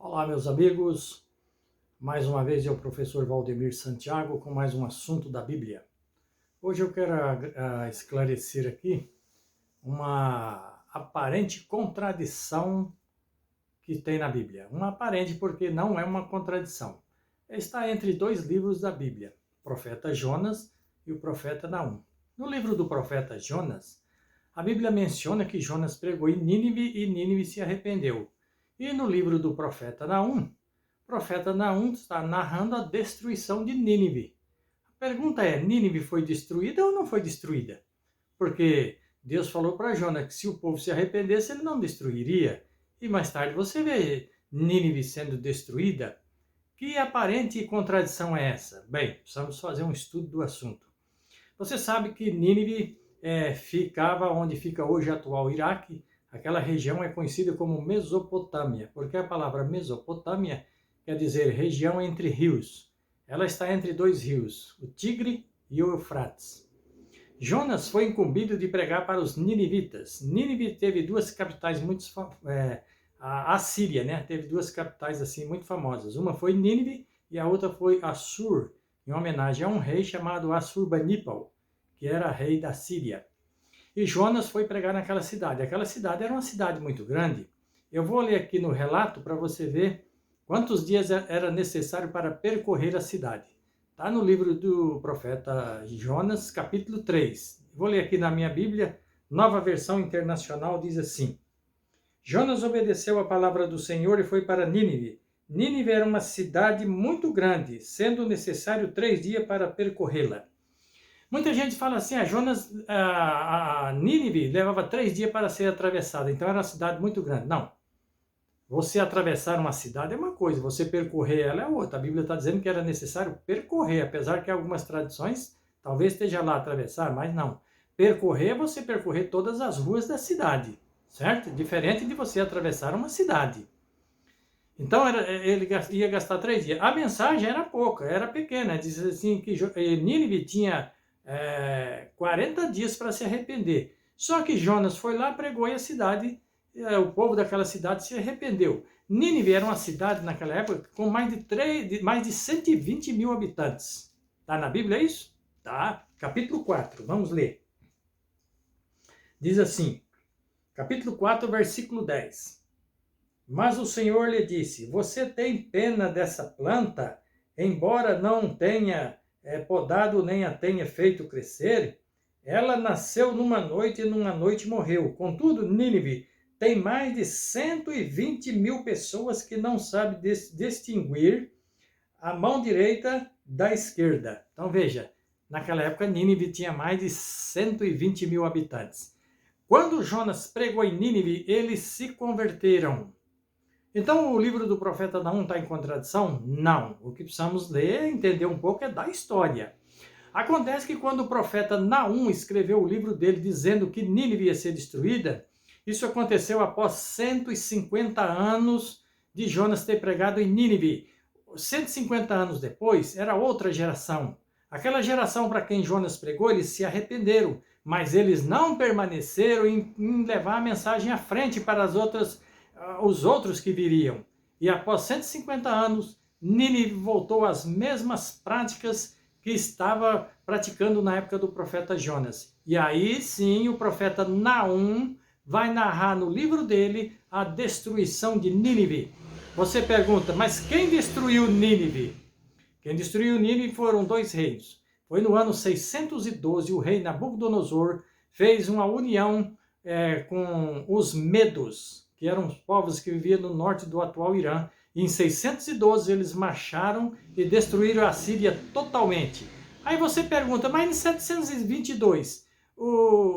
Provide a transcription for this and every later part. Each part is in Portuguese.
Olá, meus amigos. Mais uma vez eu, professor Valdemir Santiago, com mais um assunto da Bíblia. Hoje eu quero esclarecer aqui uma aparente contradição que tem na Bíblia. Uma aparente porque não é uma contradição. Está entre dois livros da Bíblia, o profeta Jonas e o profeta Naum. No livro do profeta Jonas, a Bíblia menciona que Jonas pregou em Nínive e Nínive se arrependeu. E no livro do profeta Naum, o profeta Naum está narrando a destruição de Nínive. A pergunta é, Nínive foi destruída ou não foi destruída? Porque Deus falou para Jonas que se o povo se arrependesse, ele não destruiria. E mais tarde você vê Nínive sendo destruída. Que aparente contradição é essa? Bem, precisamos fazer um estudo do assunto. Você sabe que Nínive ficava onde fica hoje o atual Iraque. Aquela região é conhecida como Mesopotâmia, porque a palavra Mesopotâmia quer dizer região entre rios. Ela está entre dois rios, o Tigre e o Eufrates. Jonas foi incumbido de pregar para os ninivitas. Nínive teve duas capitais muito a Síria, né? Teve duas capitais assim muito famosas. Uma foi Nínive e a outra foi Assur, em homenagem a um rei chamado Assurbanipal, que era rei da Síria. E Jonas foi pregar naquela cidade. Aquela cidade era uma cidade muito grande. Eu vou ler aqui no relato para você ver quantos dias era necessário para percorrer a cidade. Está no livro do profeta Jonas, capítulo 3. Vou ler aqui na minha Bíblia, Nova Versão Internacional, diz assim: Jonas obedeceu a palavra do Senhor e foi para Nínive. Nínive era uma cidade muito grande, sendo necessário 3 dias para percorrê-la. Muita gente fala assim, a Nínive levava 3 dias para ser atravessada, então era uma cidade muito grande. Não. Você atravessar uma cidade é uma coisa, você percorrer ela é outra. A Bíblia está dizendo que era necessário percorrer, apesar que algumas tradições talvez esteja lá atravessar, mas não. Percorrer é você percorrer todas as ruas da cidade, certo? Diferente de você atravessar uma cidade. Então ele ia gastar 3 dias. A mensagem era pouca, era pequena. Diz assim que Nínive tinha 40 dias para se arrepender. Só que Jonas foi lá, pregou e a cidade, o povo daquela cidade se arrependeu. Nínive era uma cidade naquela época com mais de 120 mil habitantes. Está na Bíblia isso? Tá. Capítulo 4, vamos ler. Diz assim, capítulo 4, versículo 10. Mas o Senhor lhe disse, você tem pena dessa planta, embora não tenha podado nem a tenha feito crescer? Ela nasceu numa noite e numa noite morreu. Contudo, Nínive tem mais de 120 mil pessoas que não sabem distinguir a mão direita da esquerda. Então veja, naquela época Nínive tinha mais de 120 mil habitantes. Quando Jonas pregou em Nínive, eles se converteram. Então o livro do profeta Naum está em contradição? Não. O que precisamos ler, entender um pouco, é da história. Acontece que quando o profeta Naum escreveu o livro dele dizendo que Nínive ia ser destruída, isso aconteceu após 150 anos de Jonas ter pregado em Nínive. 150 anos depois, era outra geração. Aquela geração para quem Jonas pregou, eles se arrependeram, mas eles não permaneceram em levar a mensagem à frente para os outros que viriam. E após 150 anos, Nínive voltou às mesmas práticas que estava praticando na época do profeta Jonas. E aí sim o profeta Naum vai narrar no livro dele a destruição de Nínive. Você pergunta, mas quem destruiu Nínive? Quem destruiu Nínive foram 2 reinos. Foi no ano 612, o rei Nabucodonosor fez uma união com os Medos, que eram os povos que viviam no norte do atual Irã. E em 612 eles marcharam e destruíram a Síria totalmente. Aí você pergunta, mas em 722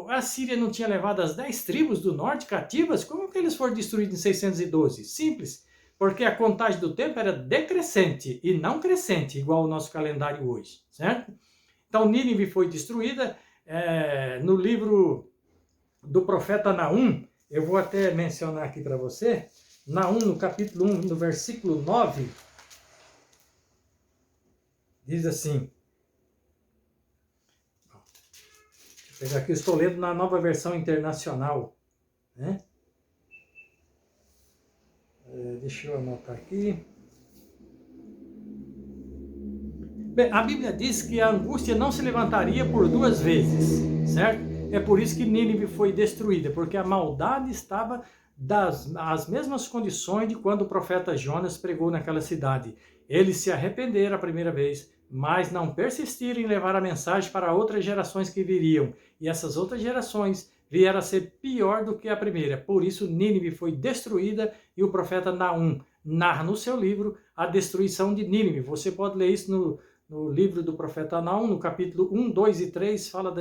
a Síria não tinha levado as 10 tribos do norte cativas? Como que eles foram destruídos em 612? Simples, porque a contagem do tempo era decrescente e não crescente, igual o nosso calendário hoje, certo? Então Nínive foi destruída. No livro do profeta Naum, eu vou até mencionar aqui para você, Naum, no capítulo 1, no versículo 9, diz assim, deixa eu pegar aqui, estou lendo na Nova Versão Internacional, né? Deixa eu anotar aqui. Bem, a Bíblia diz que a angústia não se levantaria por 2 vezes, certo? É por isso que Nínive foi destruída, porque a maldade estava as mesmas condições de quando o profeta Jonas pregou naquela cidade. Eles se arrependeram a primeira vez, mas não persistiram em levar a mensagem para outras gerações que viriam. E essas outras gerações vieram a ser pior do que a primeira. Por isso, Nínive foi destruída e o profeta Naum narra no seu livro a destruição de Nínive. Você pode ler isso no livro do profeta Naum, no capítulo 1, 2 e 3, fala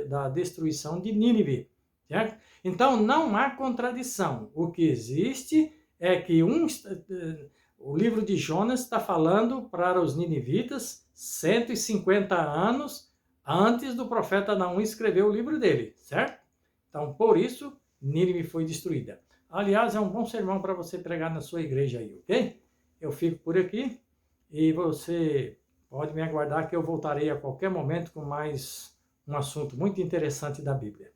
da destruição de Nínive. Certo? Então, não há contradição. O que existe é que o livro de Jonas está falando para os ninivitas 150 anos antes do profeta Naum escrever o livro dele, certo? Então, por isso, Nínive foi destruída. Aliás, é um bom sermão para você pregar na sua igreja aí, ok? Eu fico por aqui e você pode me aguardar que eu voltarei a qualquer momento com mais um assunto muito interessante da Bíblia.